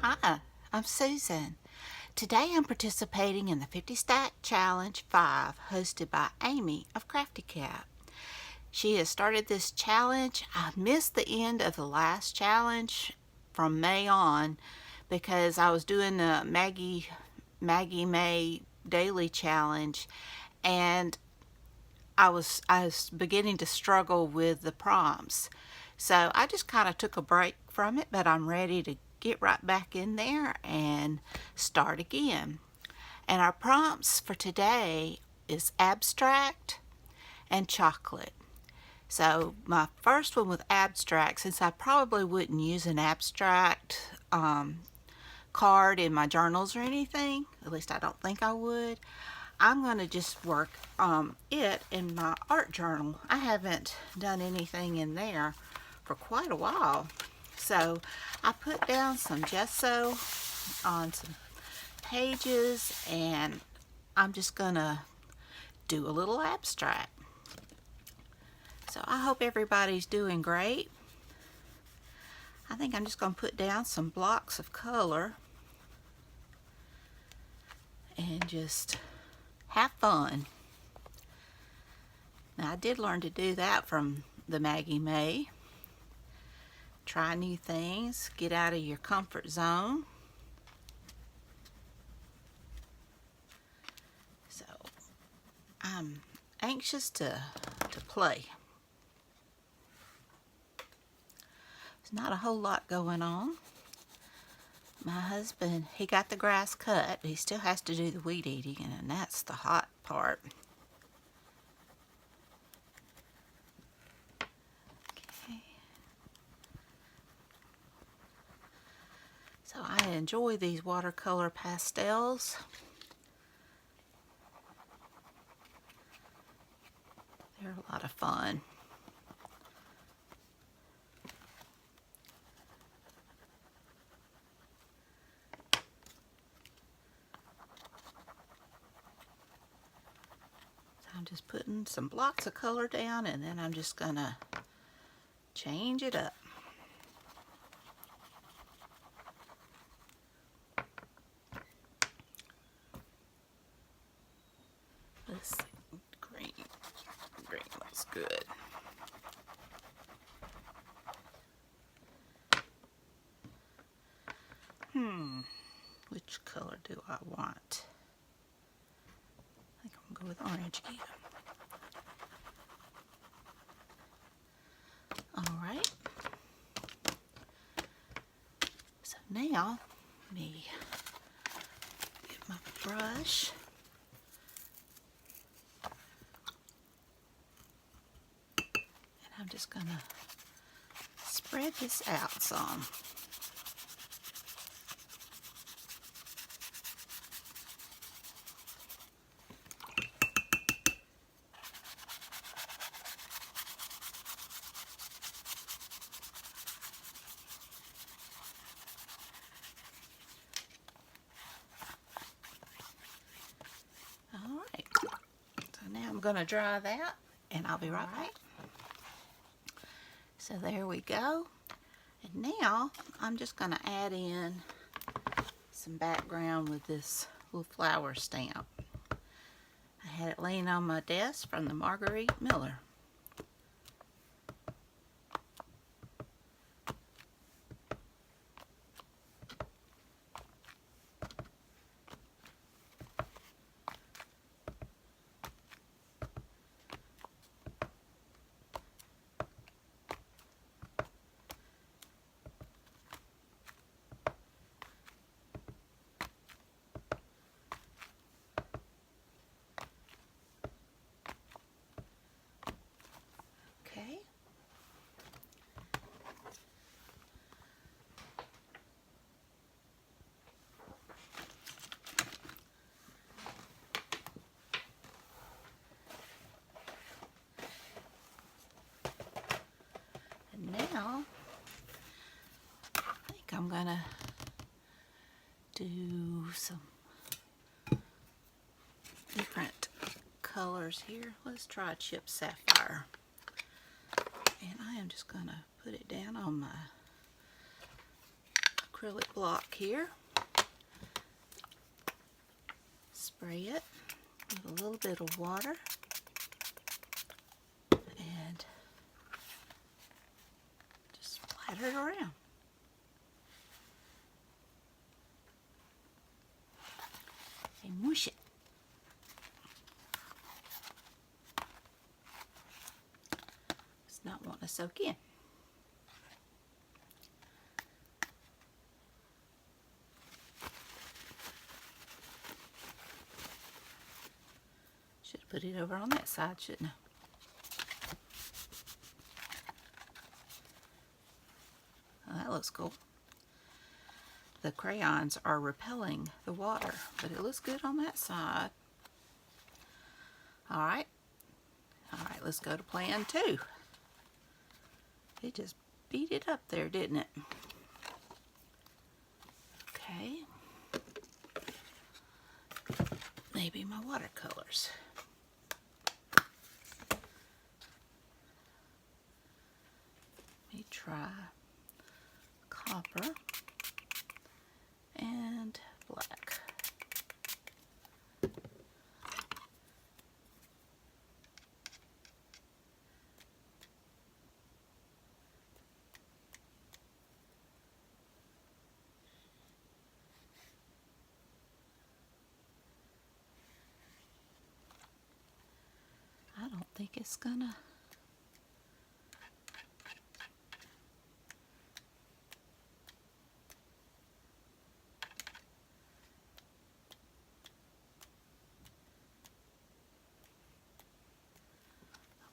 Hi, I'm Susan. Today I'm participating in the 50 Stack Challenge 5 hosted by Amy of Crafty Cat. She has started this challenge. I missed the end of the last challenge from May on because I was doing the Maggie May daily challenge, and I was beginning to struggle with the prompts. So I just kind of took a break from it, but I'm ready to get right back in there and start again. And our prompts for today is abstract and chocolate. So my first one with abstract, since I probably wouldn't use an abstract card in my journals or anything, at least I don't think I would, I'm going to just work it in my art journal. I haven't done anything in there for quite a while. So I put down some gesso on some pages, and I'm just going to do a little abstract. So I hope everybody's doing great. I think I'm just going to put down some blocks of color and just have fun. Now, I did learn to do that from the Maggie May. Try new things, get out of your comfort zone. So I'm anxious to play. There's not a whole lot going on. My husband, he got the grass cut. He still has to do the weed eating, and that's the hot part. Okay. So I enjoy these watercolor pastels. They're a lot of fun. I'm just putting some blocks of color down, and then I'm just gonna change it up. Let's see, green looks good. Which color do I want? I think I'm gonna go with orange again. Alright. So now, let me get my brush. And I'm just gonna spread this out some. Alright, so now I'm going to dry that, and I'll be right back. So there we go. And now I'm just going to add in some background with this little flower stamp. I had it laying on my desk from the Marguerite Miller. Okay. And now I think I'm gonna do some different colors here. Let's try Chip Sapphire. And I am just gonna put it down on my acrylic block here. Spray it with a little bit of water and just splatter it around. And mush it. It's not wanting to soak in. Should have put it over on that side, shouldn't I? Oh, that looks cool. The crayons are repelling the water, but it looks good on that side. Alright, let's go to plan 2. It just beat it up there, didn't it? Okay. Maybe my watercolors. Let me try copper and black. I don't think it's gonna.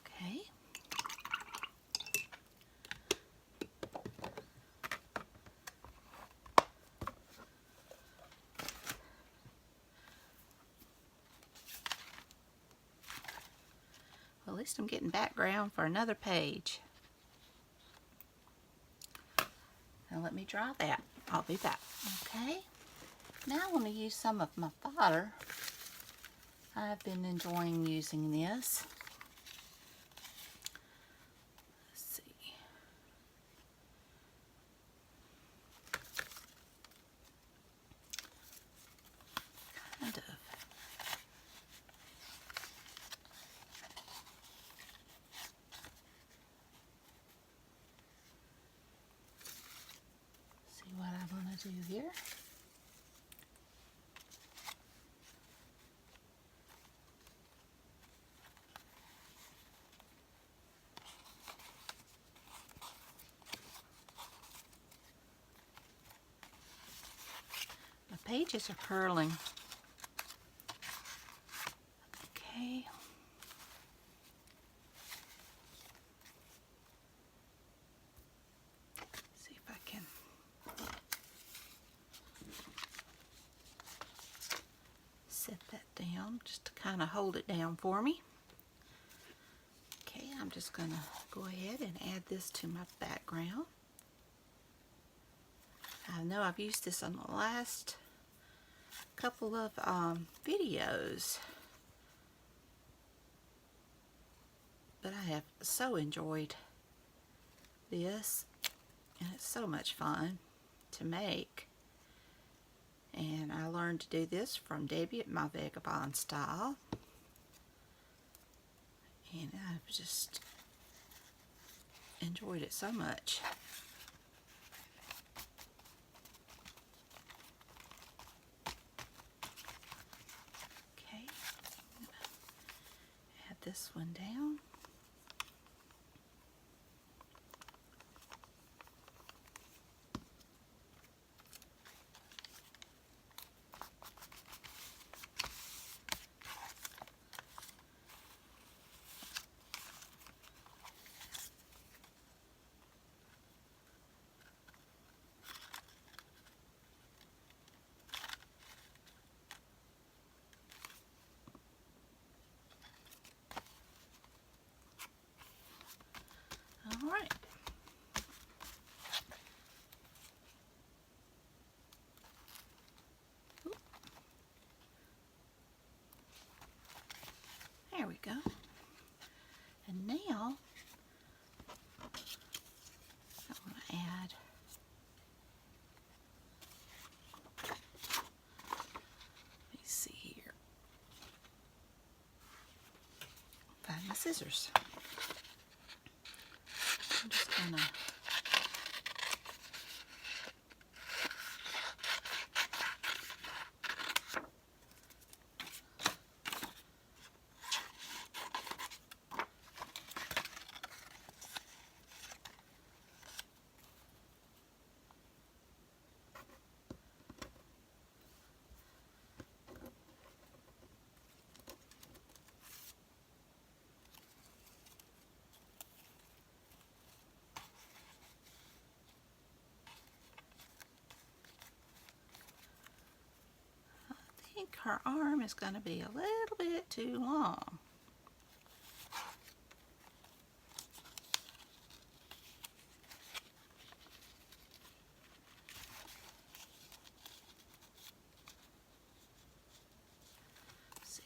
Okay. Well, at least I'm getting background for another page. Now let me draw that. I'll be back. Okay. Now I want to use some of my fodder. I've been enjoying using this. Let's see. Kind of. See what I want to do here. My pages are curling. Okay. See if I can set that down just to kind of hold it down for me. Okay, I'm just going to go ahead and add this to my background. I know I've used this on the last couple of videos, but I have so enjoyed this, and it's so much fun to make. And I learned to do this from Debbie at My Vagabond Style, and I've just enjoyed it so much. Okay, add this one down. All right. Oop. There we go. And now I want to add my scissors. I'm just gonna I think her arm is going to be a little bit too long. Let's see.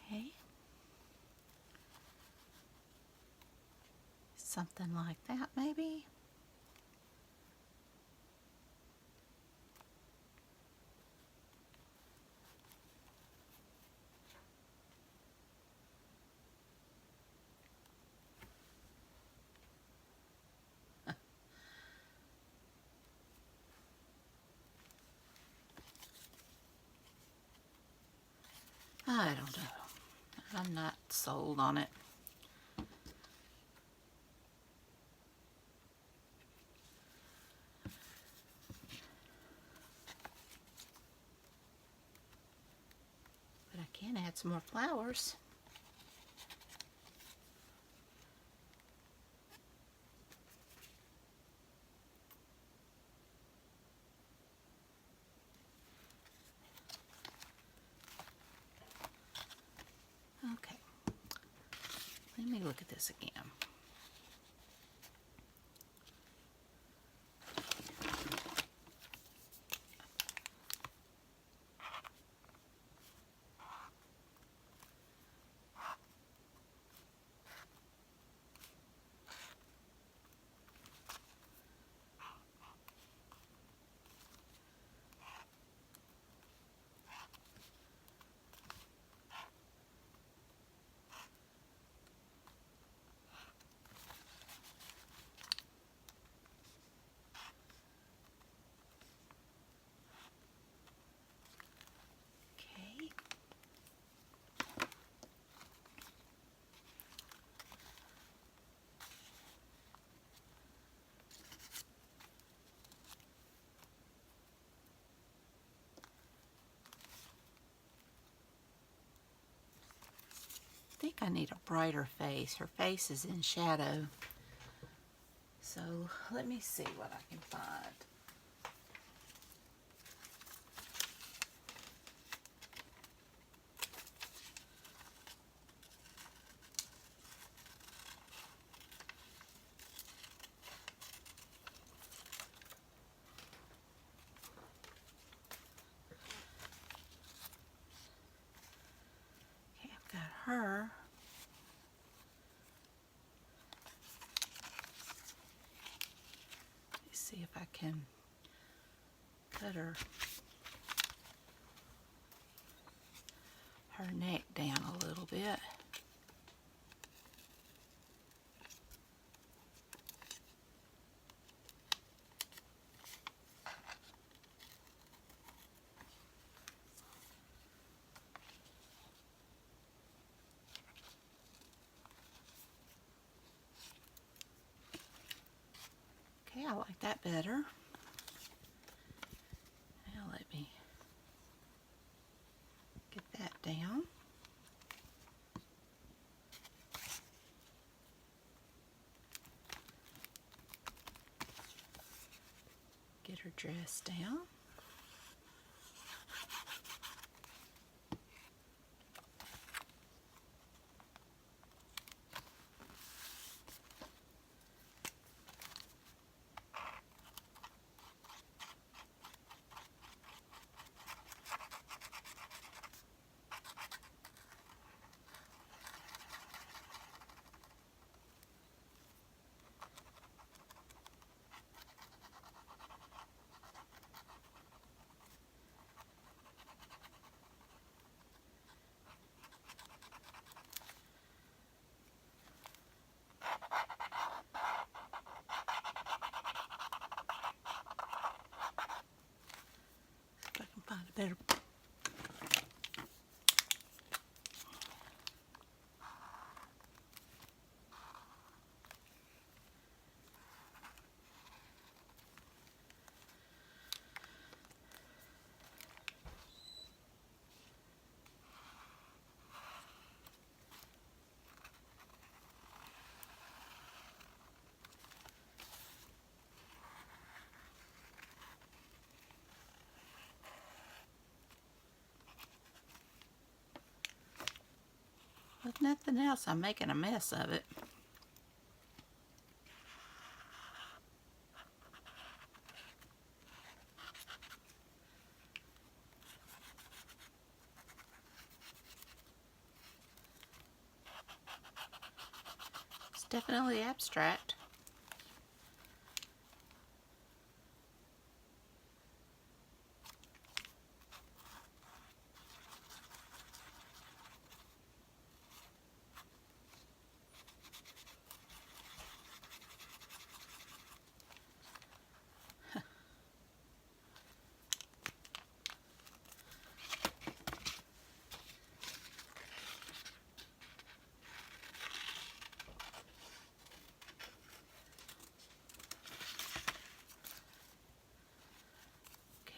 Okay. Something like that, maybe. I don't know. I'm not sold on it. But I can add some more flowers. Okay. Let me look at this again. I think I need a brighter face. Her face is in shadow. So let me see what I can find. Okay, I've got her. Let's see if I can cut her neck down a little bit. Okay, I like that better. Now let me get that down. Get her dress down. Better. With nothing else, I'm making a mess of it. It's definitely abstract.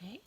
Okay.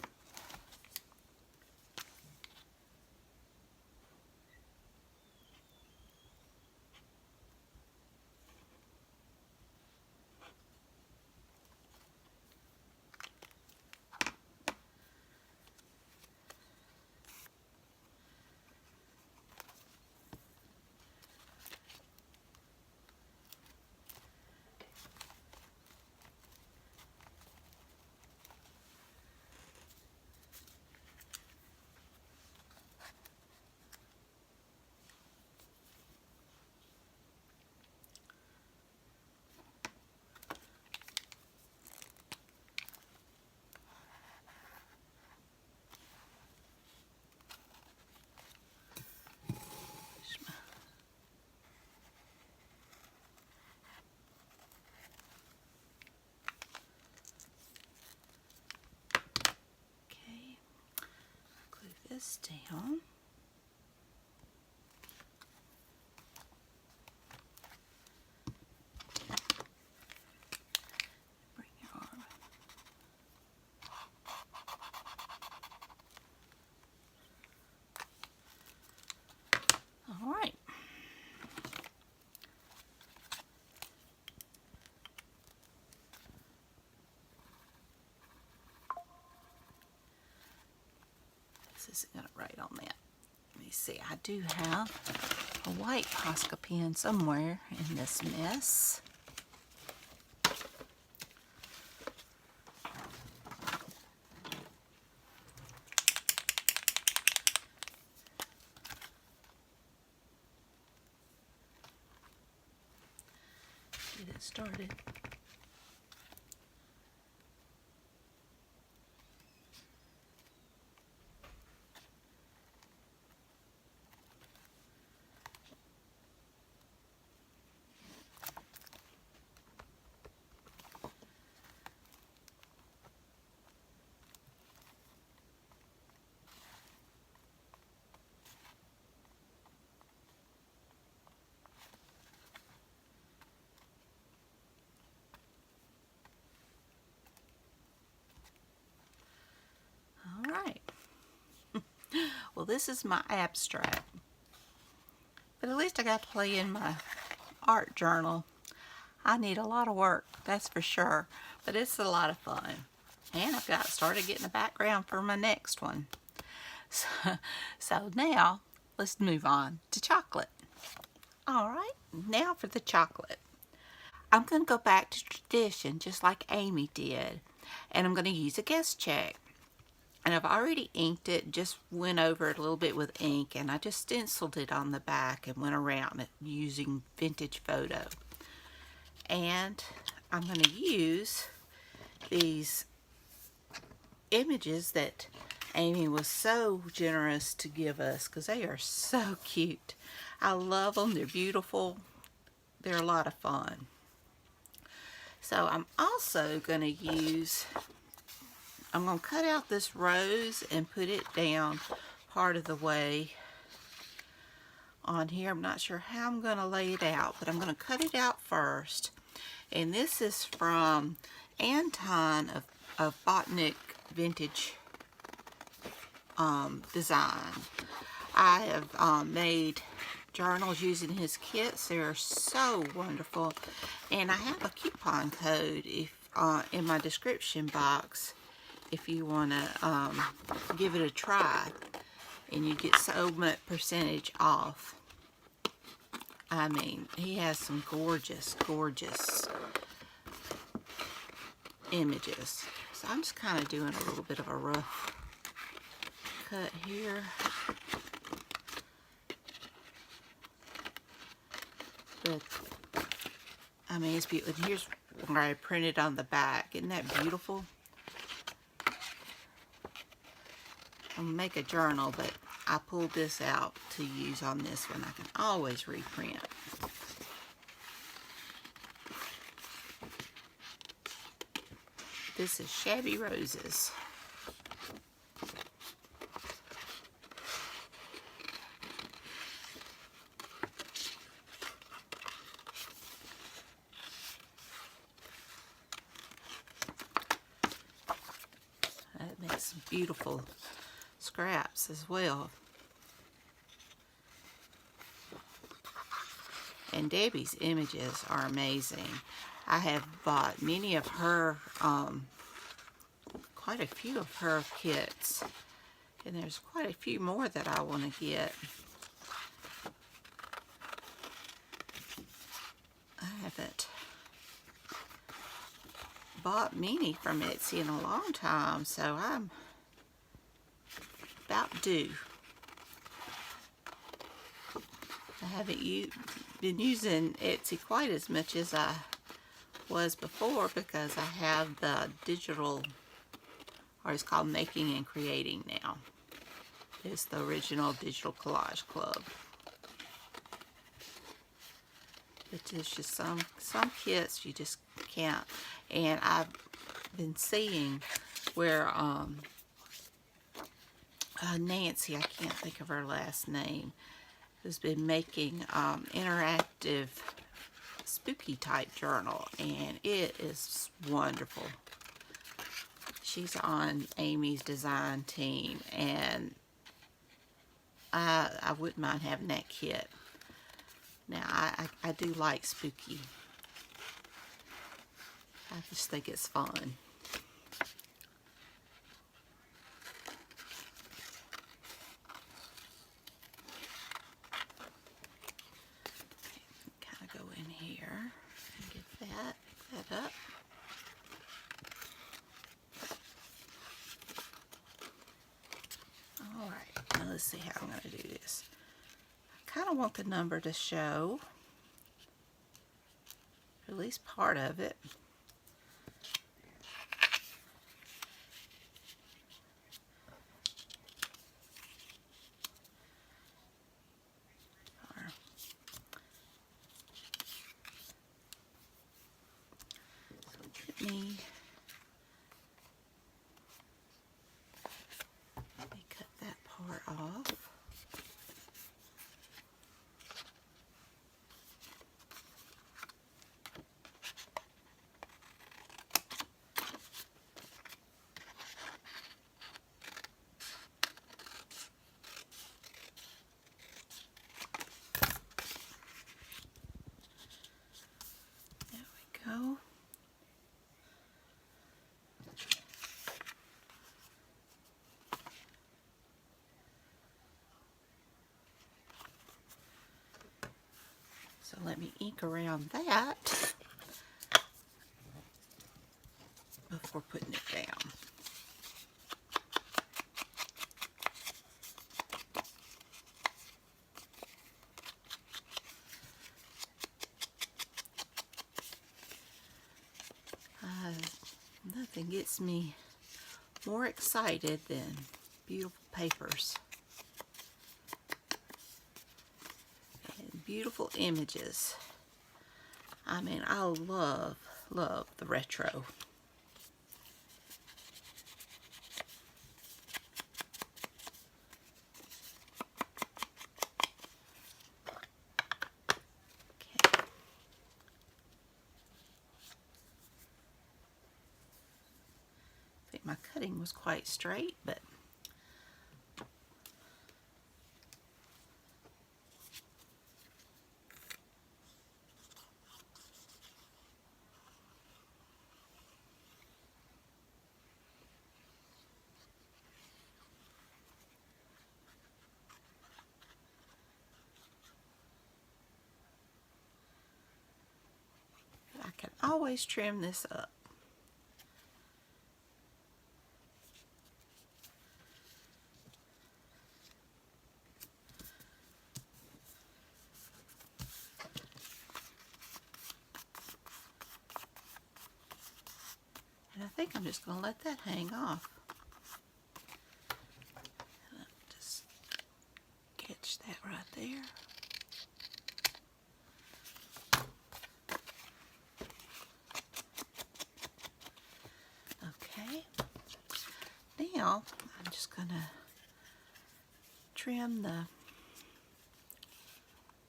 Okay. Glue this down. Bring your arm. All right. This isn't going to write on that. Let me see. I do have a white Posca pen somewhere in this mess. Get it started. All right. Well, this is my abstract. But at least I got to play in my art journal. I need a lot of work, that's for sure. But it's a lot of fun. And I've got started getting a background for my next one. So now, let's move on to chocolate. All right, now for the chocolate. I'm going to go back to tradition just like Amy did. And I'm going to use a guess check. And I've already inked it, just went over it a little bit with ink, and I just stenciled it on the back and went around it using Vintage Photo. And I'm going to use these images that Amy was so generous to give us because they are so cute. I love them. They're beautiful. They're a lot of fun. So I'm also going to use I'm going to cut out this rose and put it down part of the way on here. I'm not sure how I'm going to lay it out, but I'm going to cut it out first. And this is from Anton of Botanic Vintage Design. I have made journals using his kits. They're so wonderful. And I have a coupon code in my description box if you want to give it a try. And you get so much percentage off. I mean, he has some gorgeous, gorgeous images. So I'm just kind of doing a little bit of a rough cut here. But, I mean, it's beautiful. And here's where I printed on the back. Isn't that beautiful? I'm going to make a journal, but I pulled this out to use on this one. I can always reprint. This is Shabby Roses. That makes some beautiful scraps as well. And Debbie's images are amazing. I have bought many of her, quite a few of her kits. And there's quite a few more that I want to get. I haven't bought many from Etsy in a long time, so I'm about due. I haven't been using Etsy quite as much as I was before because I have the digital, or it's called Making and Creating now. It's the original Digital Collage Club. But there's just some kits you just can't. And I've been seeing where Nancy, I can't think of her last name, has been making interactive spooky type journal, and it is wonderful. She's on Amy's design team, and I wouldn't mind having that kit. Now I do like spooky. I just think it's fun. Up. Alright, now let's see how I'm going to do this. I kind of want the number to show, at least part of it. Let me cut that part off. There we go. So let me ink around that before putting it down. Nothing gets me more excited than beautiful papers. Beautiful images. I mean, I love the retro. everything was quite straight, but I can always trim this up. And I think I'm just going to let that hang off. Just catch that right there. Okay. Now I'm just going to trim the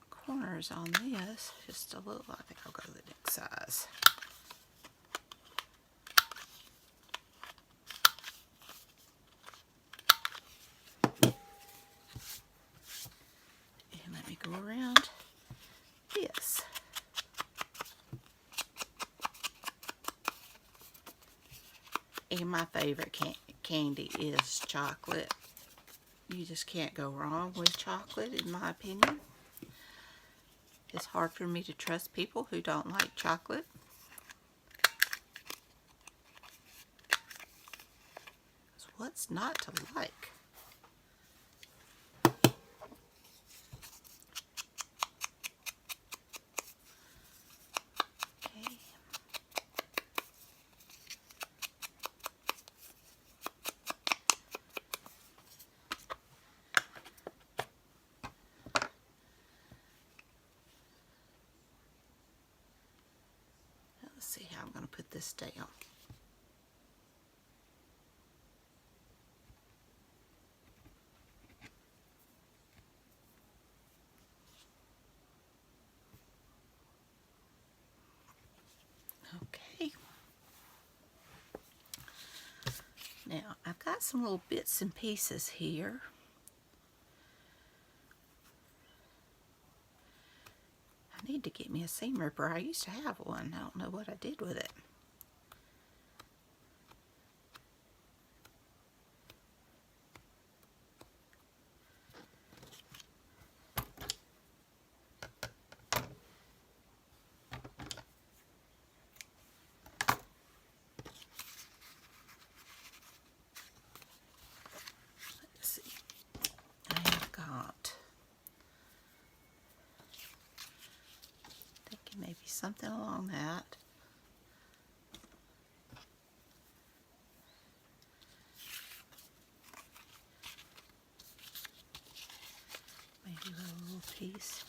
corners on this just a little. I think I'll go to the next size. And let me go around this. And my favorite candy is chocolate. You just can't go wrong with chocolate, in my opinion. It's hard for me to trust people who don't like chocolate. What's not to like? Okay. Let's see how I'm going to put this down. Okay. Now, I've got some little bits and pieces here. I need to get me a seam ripper. I used to have one. I don't know what I did with it. Let's see. I have got, thinking maybe something along that. Maybe a little piece.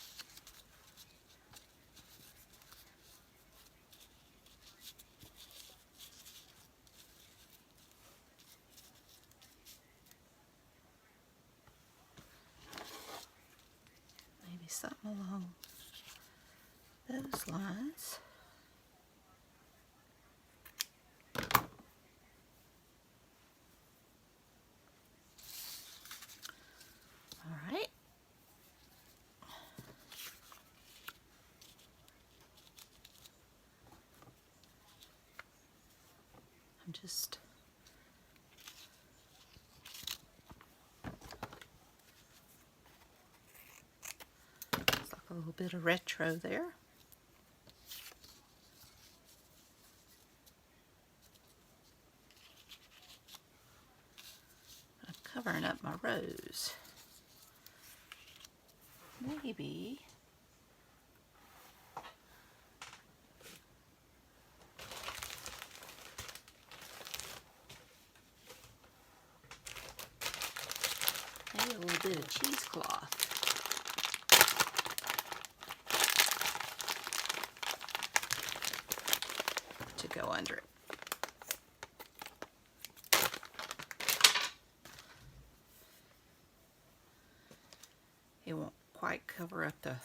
Maybe something along those lines. All right. I'm just it's like a little bit of retro there. I'm covering up my rose. Maybe a little bit of cheesecloth. To go under it. It won't quite cover up the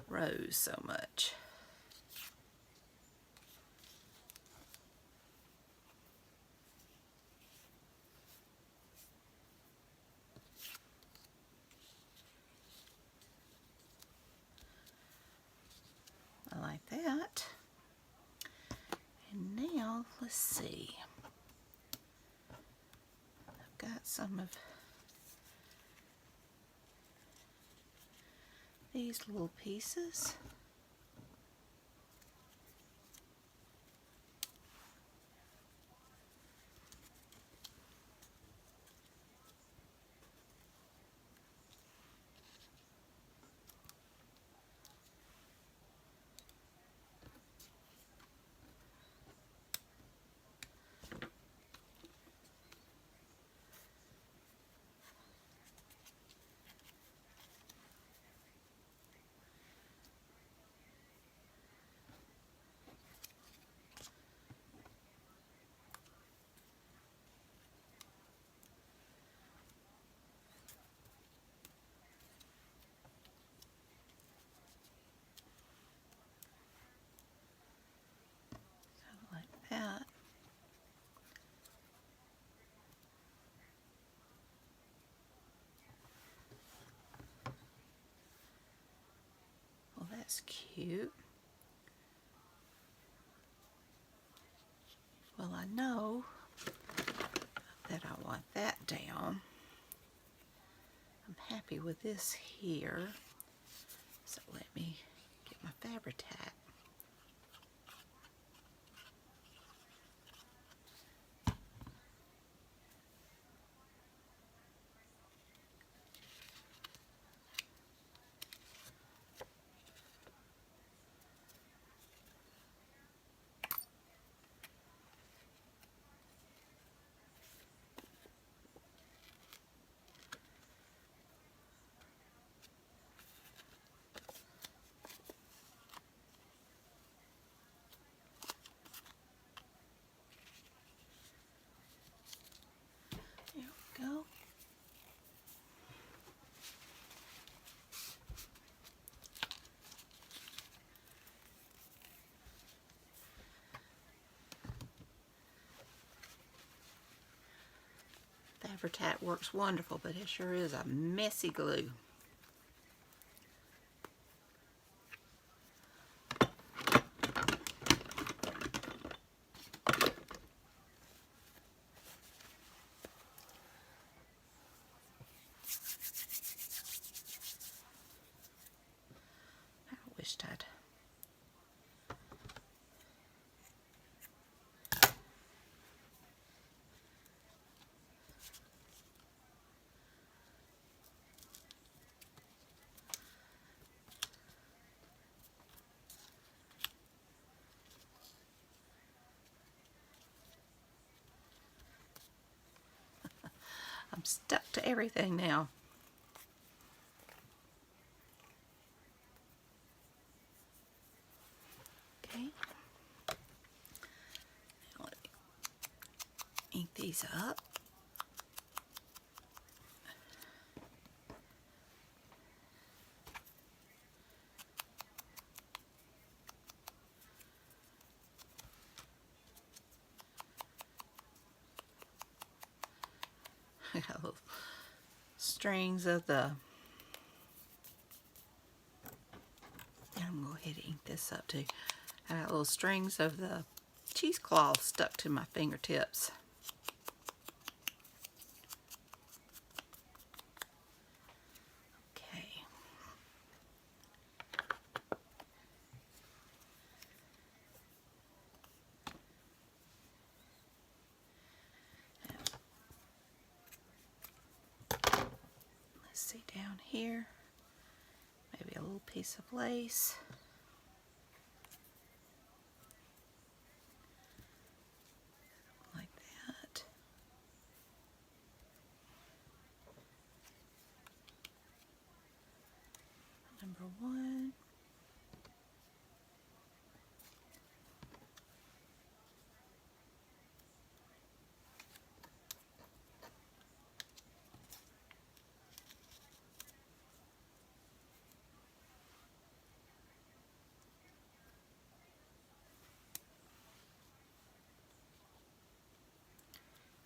rose so much. let's see. I've got some of these little pieces. Like that. Well, that's cute. Well, I know that I want that down. I'm happy with this here. So let me get my Fabri-Tac. There we go. Fabri-Tac works wonderful, but it sure is a messy glue. I wished I'd I'm stuck to everything now. Okay. Now let me ink these up. I got little strings of the, and I'm going to go ahead and ink this up too. I got little strings of the cheesecloth stuck to my fingertips. Okay. Let's see down here. Maybe a little piece of lace. Like that. Number one.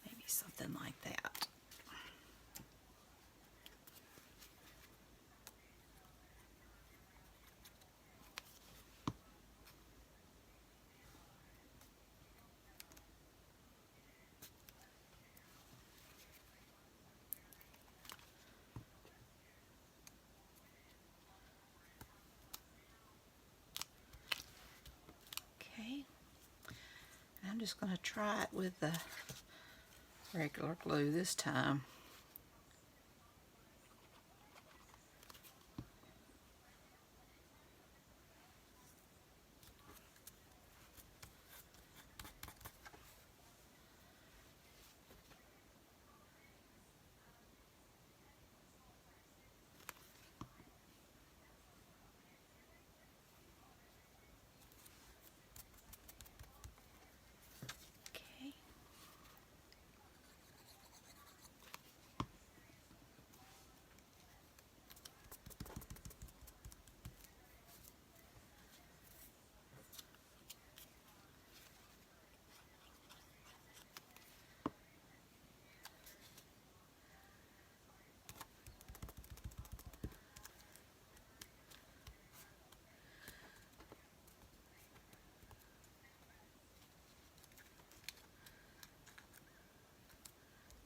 Maybe something like that. I'm just going to try it with the regular glue this time. Okay.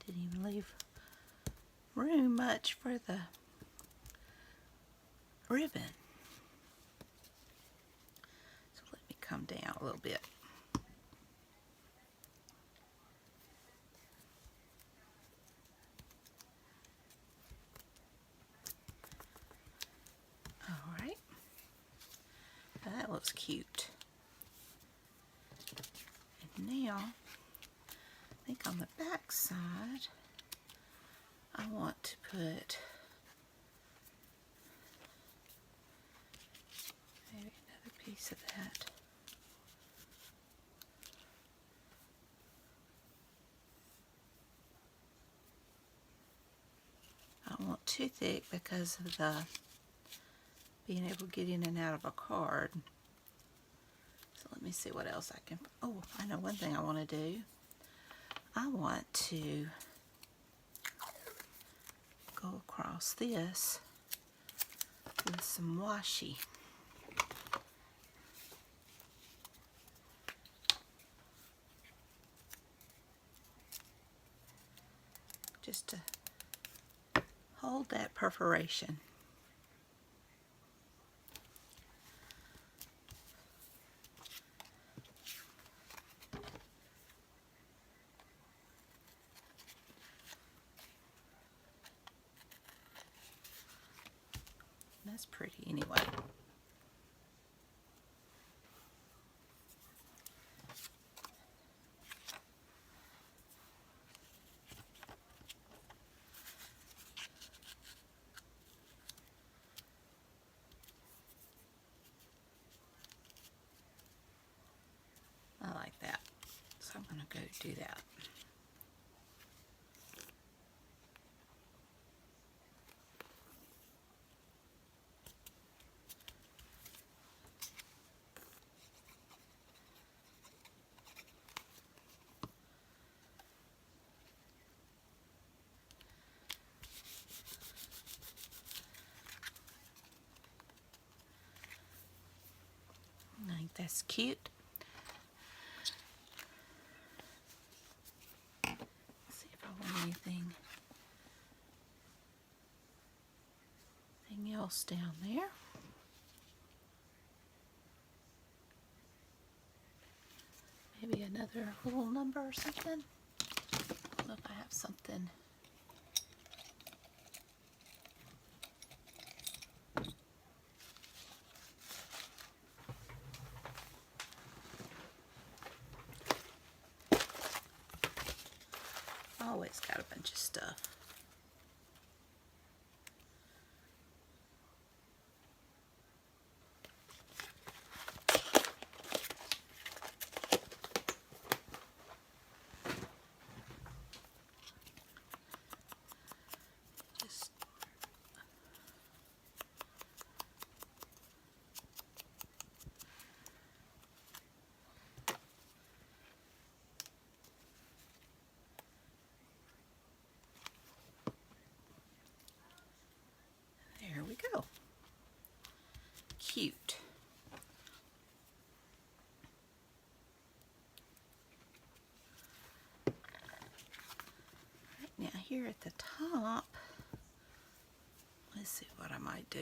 Didn't even leave room much for the ribbon. So let me come down a little bit. Alright. That looks cute. And now, I think on the back side, I want to put maybe another piece of that. I don't want too thick because of the being able to get in and out of a card. So let me see what else I can. Oh, I know one thing I want to do. I want to go across this with some washi. Just to hold that perforation. That's pretty anyway. I like that. So I'm going to go do that. I think that's cute. Let's see if I want anything else down there. Maybe another little number or something. I don't know if I have something. Always got a bunch of stuff. Just there we go. Cute. Right, now here at the top, let's see what I might do.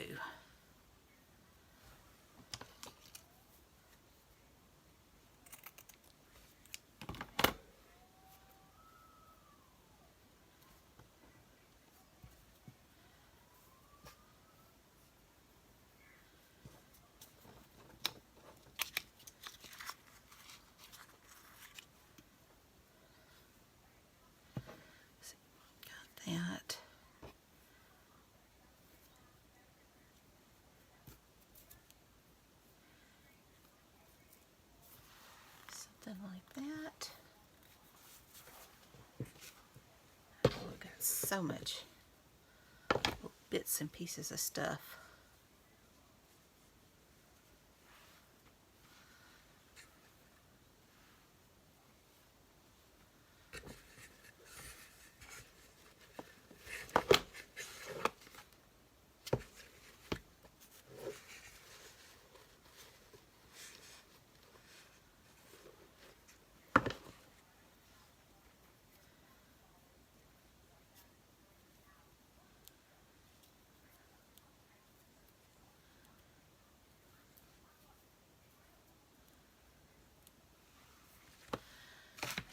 like that. Oh, we've got so much little bits and pieces of stuff.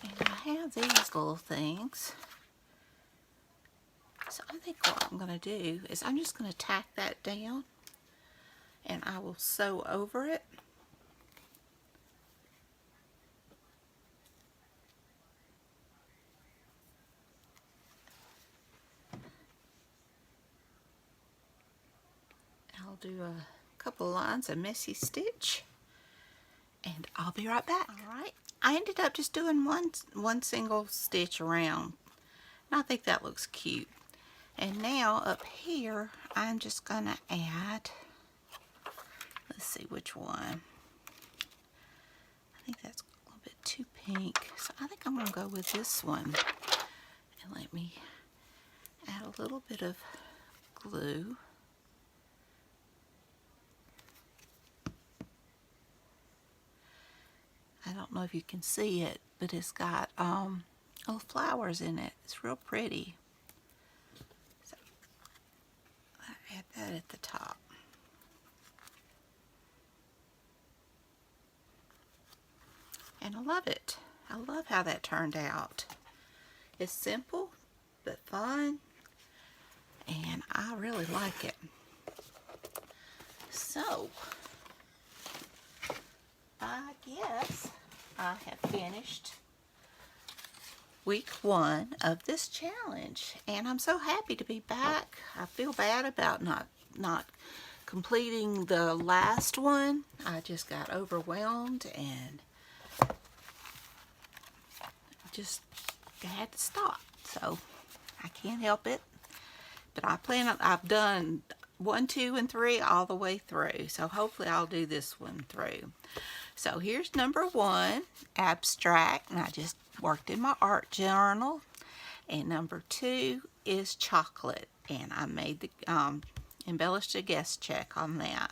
And I have these little things. So I think what I'm going to do is I'm just going to tack that down and I will sew over it. I'll do a couple lines of messy stitch and I'll be right back. Alright, I ended up just doing one single stitch around. And I think that looks cute. And now up here I'm just going to add, let's see which one. I think that's a little bit too pink. So I think I'm going to go with this one. And let me add a little bit of glue. I don't know if you can see it, but it's got little flowers in it. It's real pretty. So I add that at the top. And I love it. I love how that turned out. It's simple, but fun, and I really like it. So, I guess I have finished week 1 of this challenge, and I'm so happy to be back. I feel bad about not completing the last one. I just got overwhelmed and just had to stop, so I can't help it. But I've done 1, 2, and 3 all the way through, so hopefully I'll do this one through. So here's number 1, abstract, and I just worked in my art journal. And number 2 is chocolate, and I made the embellished a guest check on that.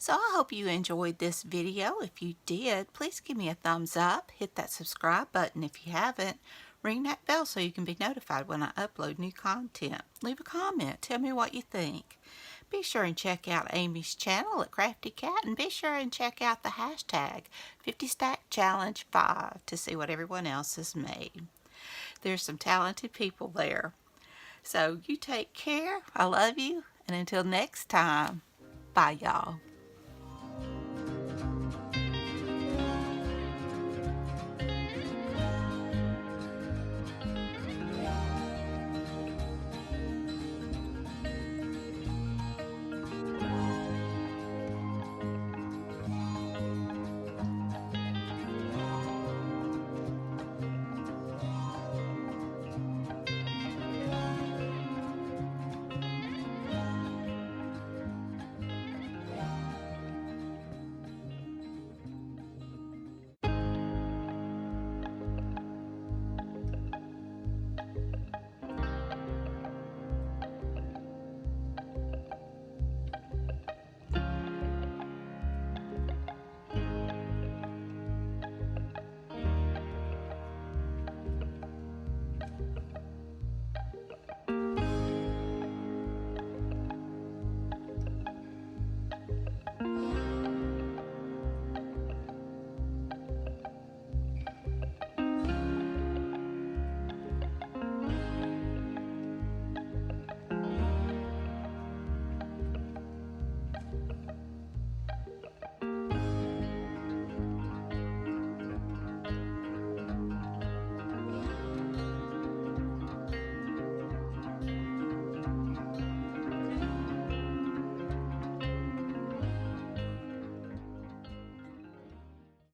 So I hope you enjoyed this video. If you did, please give me a thumbs up, hit that subscribe button if you haven't, ring that bell so you can be notified when I upload new content. Leave a comment, tell me what you think. Be sure and check out Amy's channel at Crafty Cat, and be sure and check out the hashtag 50stackchallenge5 to see what everyone else has made. There's some talented people there. So you take care. I love you, and until next time, bye y'all.